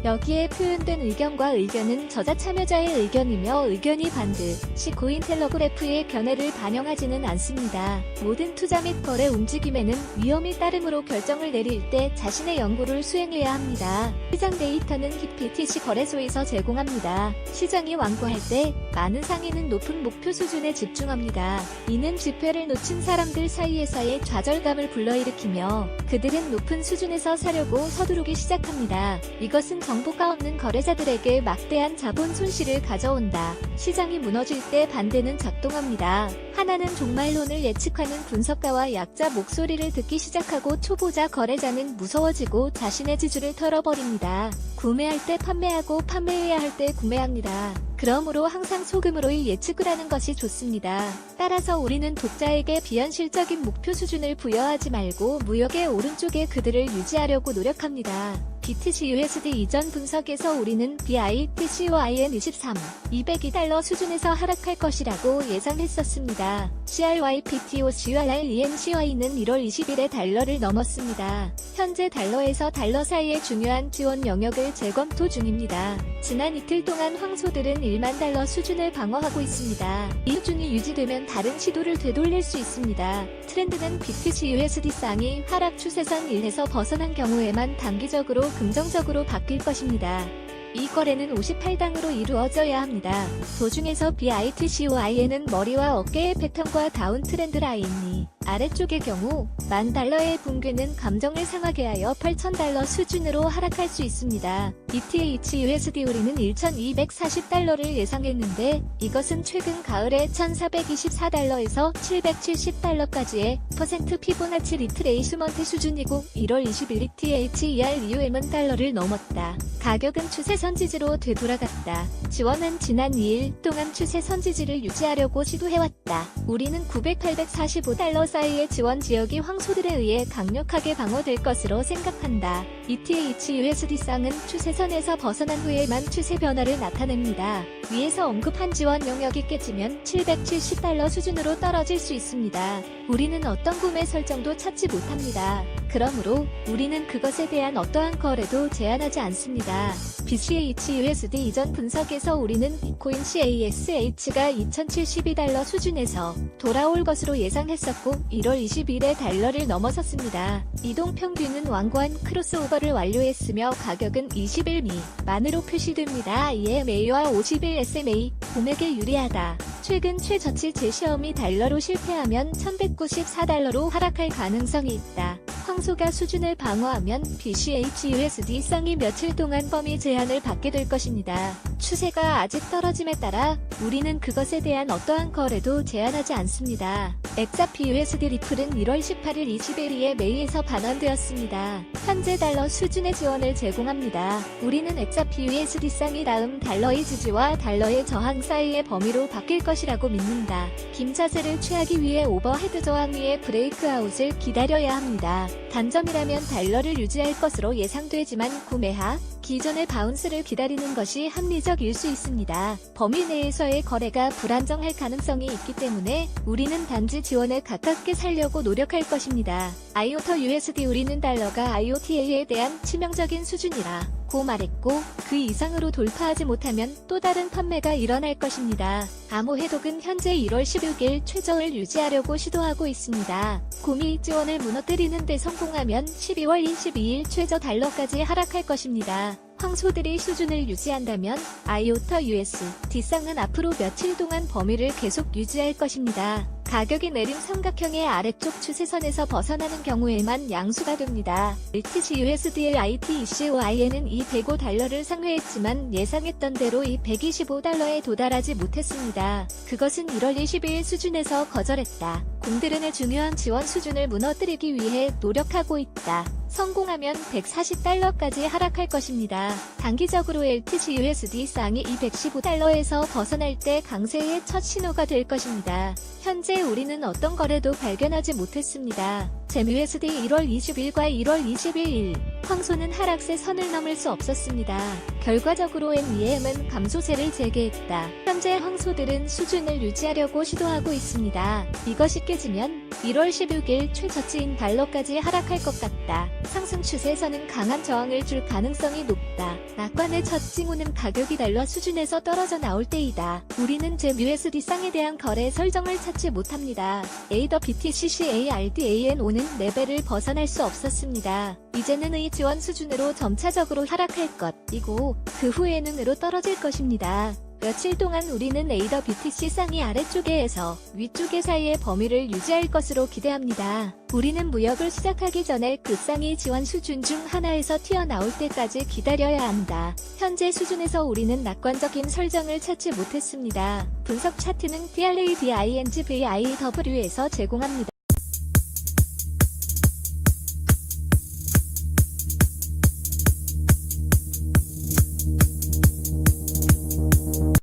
여기에 표현된 의견과 의견은 저자 참여자의 의견이며 의견이 반드시 코인텔러그래프의 견해를 반영하지는 않습니다. 모든 투자 및 거래 움직임에는 위험이 따르므로 결정을 내릴 때 자신의 연구를 수행해야 합니다. 시장 데이터는 BTC 거래소에서 제공합니다. 시장이 완고할 때 많은 상인은 높은 목표 수준에 집중합니다. 이는 지표를 놓친 사람들 사이에서의 좌절감을 불러일으키며 그들은 높은 수준에서 사려고 서두르기 시작합니다. 이것은 정보가 없는 거래자들에게 막대한 자본 손실을 가져온다. 시장이 무너질 때 반대는 작동합니다. 하나는 종말론을 예측하는 분석가와 약자 목소리를 듣기 시작하고 초보자 거래자는 무서워지고 자신의 지주를 털어버립니다. 구매할 때 판매하고 판매해야 할 때 구매합니다. 그러므로 항상 소금으로의 예측을 하는 것이 좋습니다. 따라서 우리는 독자에게 비현실적인 목표 수준을 부여하지 말고 무역의 오른쪽에 그들을 유지하려고 노력합니다. BTC/USD 이전 분석에서 우리는 BITCOIN23, 202달러 수준에서 하락할 것이라고 예상했었습니다. CRYPTOCURLENCY는 1월 20일에 달러를 넘었습니다. 현재 달러에서 달러 사이의 중요한 지원 영역을 재검토 중입니다. 지난 이틀 동안 황소들은 1만 달러 수준을 방어하고 있습니다. 이 수준이 유지되면 다른 시도를 되돌릴 수 있습니다. 트렌드는 BTC/USD 쌍이 하락 추세선 1에서 벗어난 경우에만 단기적으로 긍정적으로 바뀔 것입니다. 이 거래는 58당으로 이루어져야 합니다. 도중에서 BITCOIN은 머리와 어깨의 패턴과 다운 트렌드 라인이 아래쪽의 경우 $10,000의 붕괴는 감정을 상하게 하여 $8,000 수준으로 하락할 수 있습니다. ETH/USD 우리는 1,240달러를 예상했는데 이것은 최근 가을에 1,424달러에서 770달러까지의 피보나치 리트레이스먼트 수준이고 1월 20일 ETH/ERUM은 달러를 넘었다. 가격은 추세선 지지로 되돌아갔다. 지원은 지난 2일 동안 추세선 지지를 유지하려고 시도해왔다. 우리는 900-845달러 사이의 지원 지역이 황소들에 의해 강력하게 방어될 것으로 생각한다. ETH/USD 쌍은 추세선에서 벗어난 후에만 추세 변화를 나타냅니다. 위에서 언급한 지원 영역이 깨지면 770달러 수준으로 떨어질 수 있습니다. 우리는 어떤 구매 설정도 찾지 못합니다. 그러므로 우리는 그것에 대한 어떠한 거래도 제한하지 않습니다. BCH/USD 이전 분석에서 우리는 비트코인 CASH가 2,072달러 수준에서 돌아올 것으로 예상했었고 1월 20일에 달러를 넘어섰습니다. 이동평균은 완고한 크로스오버를 완료했으며 가격은 20일 미만으로 표시됩니다. EMA와 50일 SMA, 봄에게 유리하다. 최근 최저치 재시험이 달러로 실패하면 1,194달러로 하락할 가능성이 있다. 황소가 수준을 방어하면 BCH/USD 쌍이 며칠 동안 범위 제한을 받게 될 것입니다. 추세가 아직 떨어짐에 따라 우리는 그것에 대한 어떠한 거래도 제한하지 않습니다. XRP/USD 리플은 1월 18일 21일에 메이에서 반환되었습니다. 현재 달러 수준의 지원을 제공합니다. 우리는 XRP/USD 쌍이 다음 달러의 지지와 달러의 저항 사이의 범위로 바뀔 것이라고 믿는다. 긴 자세를 취하기 위해 오버헤드 저항 위에 브레이크아웃을 기다려야 합니다. 단점이라면 달러를 유지할 것으로 예상되지만 구매하 기존의 바운스를 기다리는 것이 합리적일 수 있습니다. 범위 내에서의 거래가 불안정할 가능성이 있기 때문에 우리는 단지 지원에 가깝게 살려고 노력할 것입니다. IOTA/USD 우리는 달러가 IOTA에 대한 치명적인 수준이라 고 말했고 그 이상으로 돌파하지 못하면 또 다른 판매가 일어날 것입니다. 암호해독은 현재 1월 16일 최저를 유지하려고 시도하고 있습니다. 고미 지원을 무너뜨리는 데 성공하면 12월 22일 최저 달러까지 하락할 것입니다. 황소들이 수준을 유지한다면 IOTA/USD 쌍은 앞으로 며칠 동안 범위를 계속 유지할 것입니다. 가격이 내림 삼각형의 아래쪽 추세선에서 벗어나는 경우에만 양수가 됩니다. BTC/USD의 ITCOIN은 이 105달러를 상회했지만 예상했던 대로 이 125달러에 도달하지 못했습니다. 그것은 1월 22일 수준에서 거절했다. 공들은의 중요한 지원 수준을 무너뜨리기 위해 노력하고 있다. 성공하면 140달러까지 하락할 것입니다. 단기적으로 LTC/USD 쌍이 이 115달러에서 벗어날 때 강세의 첫 신호가 될 것입니다. 현재 우리는 어떤 거래도 발견하지 못했습니다. GEM/USD 1월 20일과 1월 21일 황소는 하락세 선을 넘을 수 없었습니다. 결과적으로 NEM은 감소세를 재개했다. 현재 황소들은 수준을 유지하려고 시도하고 있습니다. 이것이 깨지면 1월 16일 최저치인 달러까지 하락할 것 같다. 상승 추세에서는 강한 저항을 줄 가능성이 높다. 낙관의 첫 징후는 가격이 달러 수준에서 떨어져 나올 때이다. 우리는 제-USD 쌍에 대한 거래 설정을 찾지 못합니다. ADR BTC CARDAN5는 레벨을 벗어날 수 없었습니다. 이제는 의 지원 수준으로 점차적으로 하락할 것이고 그 후에는 으로 떨어질 것입니다. 며칠 동안 우리는 ADR BTC 쌍이 아래쪽에서 위쪽의 사이의 범위를 유지할 것으로 기대합니다. 우리는 무역을 시작하기 전에 그 쌍이 지원 수준 중 하나에서 튀어나올 때까지 기다려야 한다. 현재 수준에서 우리는 낙관적인 설정을 찾지 못했습니다. 분석 차트는 TRADINGVIW에서 제공합니다.